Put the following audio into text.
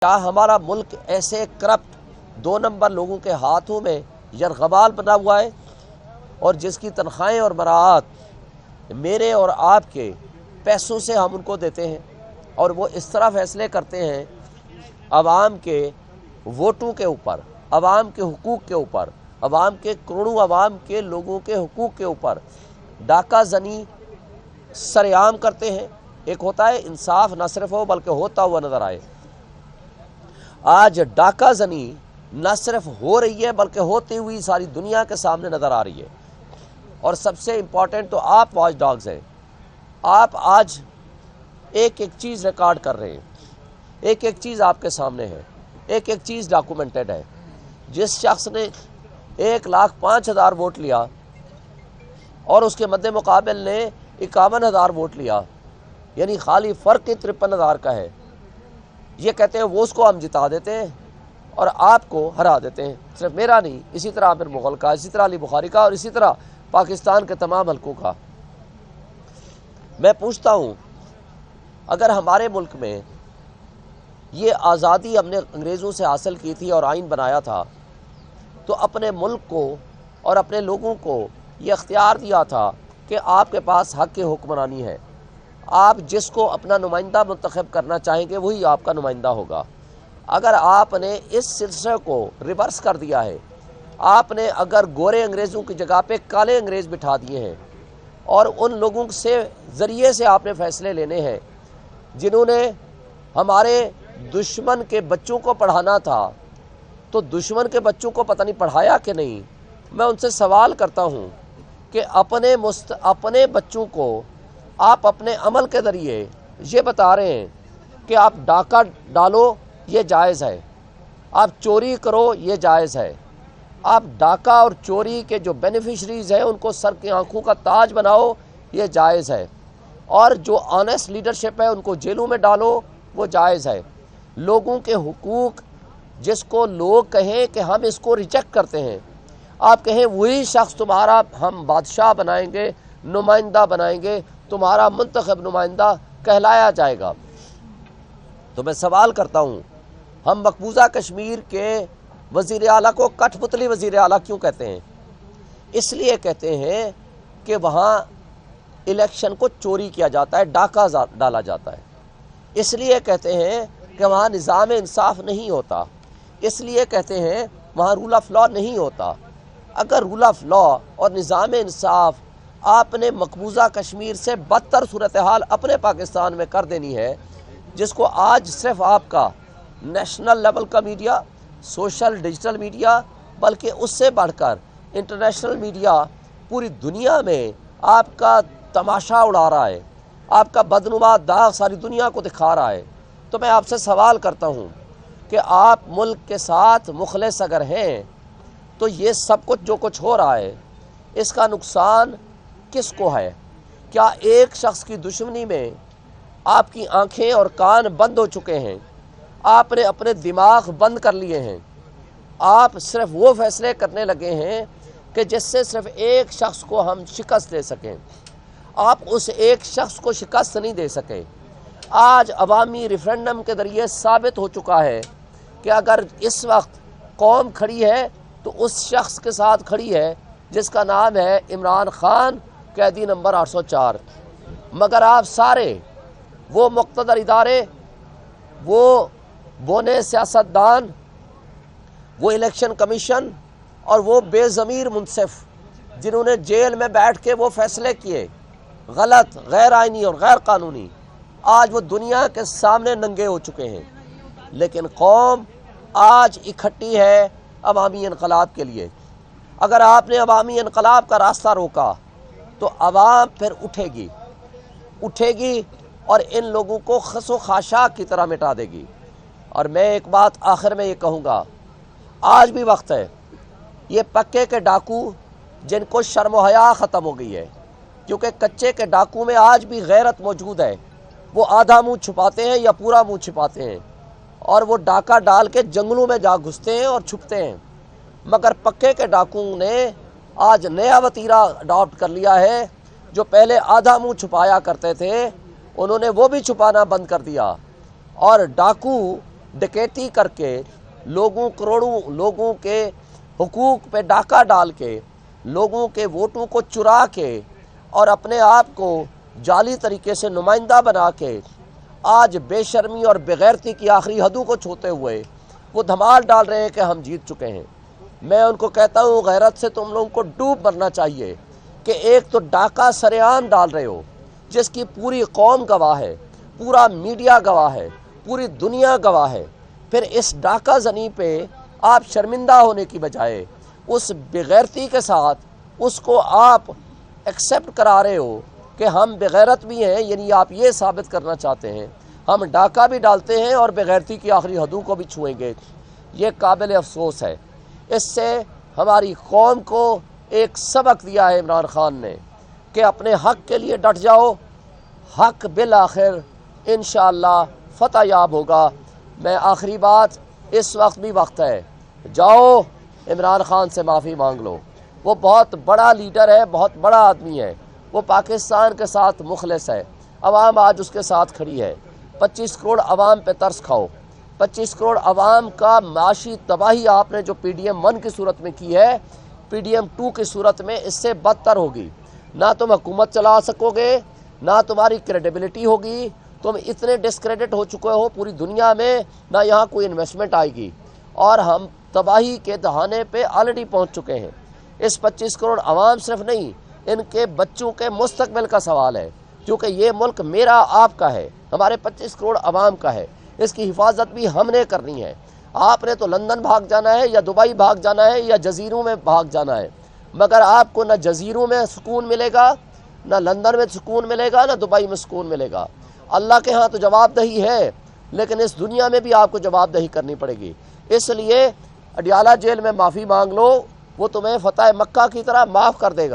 کیا ہمارا ملک ایسے کرپٹ 2 نمبر لوگوں کے ہاتھوں میں یرغمال بنا ہوا ہے، اور جس کی تنخواہیں اور مراعات میرے اور آپ کے پیسوں سے ہم ان کو دیتے ہیں، اور وہ اس طرح فیصلے کرتے ہیں عوام کے ووٹوں کے اوپر، عوام کے حقوق کے اوپر، عوام کے کروڑوں عوام کے لوگوں کے حقوق کے اوپر ڈاکہ زنی سرعام کرتے ہیں۔ ایک ہوتا ہے انصاف نہ صرف ہو بلکہ ہوتا ہوا نظر آئے۔ آج ڈاکہ زنی نہ صرف ہو رہی ہے بلکہ ہوتی ہوئی ساری دنیا کے سامنے نظر آ رہی ہے، اور سب سے امپورٹنٹ تو آپ واچ ڈاگز ہیں۔ آپ آج ایک ایک چیز ریکارڈ کر رہے ہیں، ایک ایک چیز آپ کے سامنے ہے، ایک ایک چیز ڈاکومنٹڈ ہے۔ جس شخص نے 1,05,000 ووٹ لیا اور اس کے مد مقابل نے 51,000 ووٹ لیا، یعنی خالی فرق 53,000 کا ہے، یہ کہتے ہیں وہ اس کو ہم جتا دیتے ہیں اور آپ کو ہرا دیتے ہیں۔ صرف میرا نہیں، اسی طرح عامر مغل کا، اسی طرح علی بخاری کا، اور اسی طرح پاکستان کے تمام حلقوں کا۔ میں پوچھتا ہوں، اگر ہمارے ملک میں یہ آزادی ہم نے انگریزوں سے حاصل کی تھی اور آئین بنایا تھا، تو اپنے ملک کو اور اپنے لوگوں کو یہ اختیار دیا تھا کہ آپ کے پاس حق کی حکمرانی ہے، آپ جس کو اپنا نمائندہ منتخب کرنا چاہیں گے وہی آپ کا نمائندہ ہوگا۔ اگر آپ نے اس سلسلے کو ریورس کر دیا ہے، آپ نے اگر گورے انگریزوں کی جگہ پہ کالے انگریز بٹھا دیے ہیں، اور ان لوگوں سے ذریعے سے آپ نے فیصلے لینے ہیں جنہوں نے ہمارے دشمن کے بچوں کو پڑھانا تھا، تو دشمن کے بچوں کو پتہ نہیں پڑھایا کہ نہیں۔ میں ان سے سوال کرتا ہوں کہ اپنے بچوں کو آپ اپنے عمل کے ذریعے یہ بتا رہے ہیں کہ آپ ڈاکہ ڈالو یہ جائز ہے، آپ چوری کرو یہ جائز ہے، آپ ڈاکہ اور چوری کے جو بینیفیشریز ہیں ان کو سر کی آنکھوں کا تاج بناؤ یہ جائز ہے، اور جو آنیسٹ لیڈرشپ ہے ان کو جیلوں میں ڈالو وہ جائز ہے۔ لوگوں کے حقوق جس کو لوگ کہیں کہ ہم اس کو ریجیکٹ کرتے ہیں، آپ کہیں وہی شخص تمہارا ہم بادشاہ بنائیں گے، نمائندہ بنائیں گے، تمہارا منتخب نمائندہ کہلایا جائے گا۔ تو میں سوال کرتا ہوں، ہم مقبوضہ کشمیر کے وزیر اعلیٰ کو کٹھ پتلی وزیر اعلیٰ کیوں کہتے ہیں؟ اس لیے کہتے ہیں کہ وہاں الیکشن کو چوری کیا جاتا ہے، ڈاکہ ڈالا جاتا ہے۔ اس لیے کہتے ہیں کہ وہاں نظام انصاف نہیں ہوتا، اس لیے کہتے ہیں وہاں رول آف لا نہیں ہوتا۔ اگر رول آف لا اور نظام انصاف آپ نے مقبوضہ کشمیر سے بدتر صورتحال اپنے پاکستان میں کر دینی ہے، جس کو آج صرف آپ کا نیشنل لیول کا میڈیا، سوشل ڈیجیٹل میڈیا، بلکہ اس سے بڑھ کر انٹرنیشنل میڈیا پوری دنیا میں آپ کا تماشا اڑا رہا ہے، آپ کا بدنما داغ ساری دنیا کو دکھا رہا ہے۔ تو میں آپ سے سوال کرتا ہوں کہ آپ ملک کے ساتھ مخلص اگر ہیں تو یہ سب کچھ جو کچھ ہو رہا ہے اس کا نقصان کس کو ہے؟ کیا ایک شخص کی دشمنی میں آپ کی آنکھیں اور کان بند ہو چکے ہیں؟ آپ نے اپنے دماغ بند کر لیے ہیں، آپ صرف وہ فیصلے کرنے لگے ہیں کہ جس سے صرف ایک شخص کو ہم شکست دے سکیں۔ آپ اس ایک شخص کو شکست نہیں دے سکے۔ آج عوامی ریفرینڈم کے ذریعے ثابت ہو چکا ہے کہ اگر اس وقت قوم کھڑی ہے تو اس شخص کے ساتھ کھڑی ہے جس کا نام ہے عمران خان، قیدی نمبر 804۔ مگر آپ سارے وہ مقتدر ادارے، وہ بونے سیاستدان، وہ الیکشن کمیشن اور وہ بے ضمیر منصف جنہوں نے جیل میں بیٹھ کے وہ فیصلے کیے غلط، غیر آئینی اور غیر قانونی، آج وہ دنیا کے سامنے ننگے ہو چکے ہیں۔ لیکن قوم آج اکٹھی ہے عوامی انقلاب کے لیے۔ اگر آپ نے عوامی انقلاب کا راستہ روکا تو عوام پھر اٹھے گی اور ان لوگوں کو خس و خاشاک کی طرح مٹا دے گی۔ اور میں ایک بات آخر میں یہ کہوں گا، آج بھی وقت ہے، یہ پکے کے ڈاکو جن کو شرم و حیا ختم ہو گئی ہے، کیونکہ کچے کے ڈاکو میں آج بھی غیرت موجود ہے، وہ آدھا منہ چھپاتے ہیں یا پورا منہ چھپاتے ہیں، اور وہ ڈاکہ ڈال کے جنگلوں میں جا گھستے ہیں اور چھپتے ہیں۔ مگر پکے کے ڈاکو نے آج نیا وتیرہ اڈاپٹ کر لیا ہے، جو پہلے آدھا منہ چھپایا کرتے تھے انہوں نے وہ بھی چھپانا بند کر دیا، اور ڈاکو ڈکیتی کر کے کروڑوں لوگوں کے حقوق پہ ڈاکہ ڈال کے لوگوں کے ووٹوں کو چرا کے اور اپنے آپ کو جعلی طریقے سے نمائندہ بنا کے آج بے شرمی اور بغیرتی کی آخری حدوں کو چھوتے ہوئے وہ دھمال ڈال رہے ہیں کہ ہم جیت چکے ہیں۔ میں ان کو کہتا ہوں غیرت سے تم لوگوں کو ڈوب مرنا چاہیے کہ ایک تو ڈاکہ سرعام ڈال رہے ہو جس کی پوری قوم گواہ ہے، پورا میڈیا گواہ ہے، پوری دنیا گواہ ہے، پھر اس ڈاکہ زنی پہ آپ شرمندہ ہونے کی بجائے اس بغیرتی کے ساتھ اس کو آپ ایکسیپٹ کرا رہے ہو کہ ہم بغیرت بھی ہیں، یعنی آپ یہ ثابت کرنا چاہتے ہیں ہم ڈاکہ بھی ڈالتے ہیں اور بغیرتی کی آخری حدوں کو بھی چھوئیں گے۔ یہ قابل افسوس ہے۔ اس سے ہماری قوم کو ایک سبق دیا ہے عمران خان نے کہ اپنے حق کے لیے ڈٹ جاؤ، حق بالآخر انشاءاللہ فتح یاب ہوگا۔ میں آخری بات، اس وقت بھی وقت ہے، جاؤ عمران خان سے معافی مانگ لو۔ وہ بہت بڑا لیڈر ہے، بہت بڑا آدمی ہے، وہ پاکستان کے ساتھ مخلص ہے، عوام آج اس کے ساتھ کھڑی ہے۔ 25 کروڑ عوام پہ ترس کھاؤ۔ 25 کروڑ عوام کا معاشی تباہی آپ نے جو پی ڈی ایم 1 کی صورت میں کی ہے، پی ڈی ایم 2 کی صورت میں اس سے بدتر ہوگی۔ نہ تم حکومت چلا سکو گے، نہ تمہاری کریڈیبلٹی ہوگی، تم اتنے ڈسکریڈٹ ہو چکے ہو پوری دنیا میں، نہ یہاں کوئی انویسٹمنٹ آئے گی، اور ہم تباہی کے دہانے پہ آلریڈی پہنچ چکے ہیں۔ اس 25 کروڑ عوام صرف نہیں، ان کے بچوں کے مستقبل کا سوال ہے، کیونکہ یہ ملک میرا آپ کا ہے، ہمارے 25 کروڑ عوام کا ہے، اس کی حفاظت بھی ہم نے کرنی ہے۔ آپ نے تو لندن بھاگ جانا ہے یا دبئی بھاگ جانا ہے یا جزیروں میں بھاگ جانا ہے، مگر آپ کو نہ جزیروں میں سکون ملے گا، نہ لندن میں سکون ملے گا، نہ دبئی میں سکون ملے گا۔ اللہ کے ہاں تو جواب دہی ہے، لیکن اس دنیا میں بھی آپ کو جواب دہی کرنی پڑے گی۔ اس لیے اڈیالہ جیل میں معافی مانگ لو، وہ تمہیں فتح مکہ کی طرح معاف کر دے گا۔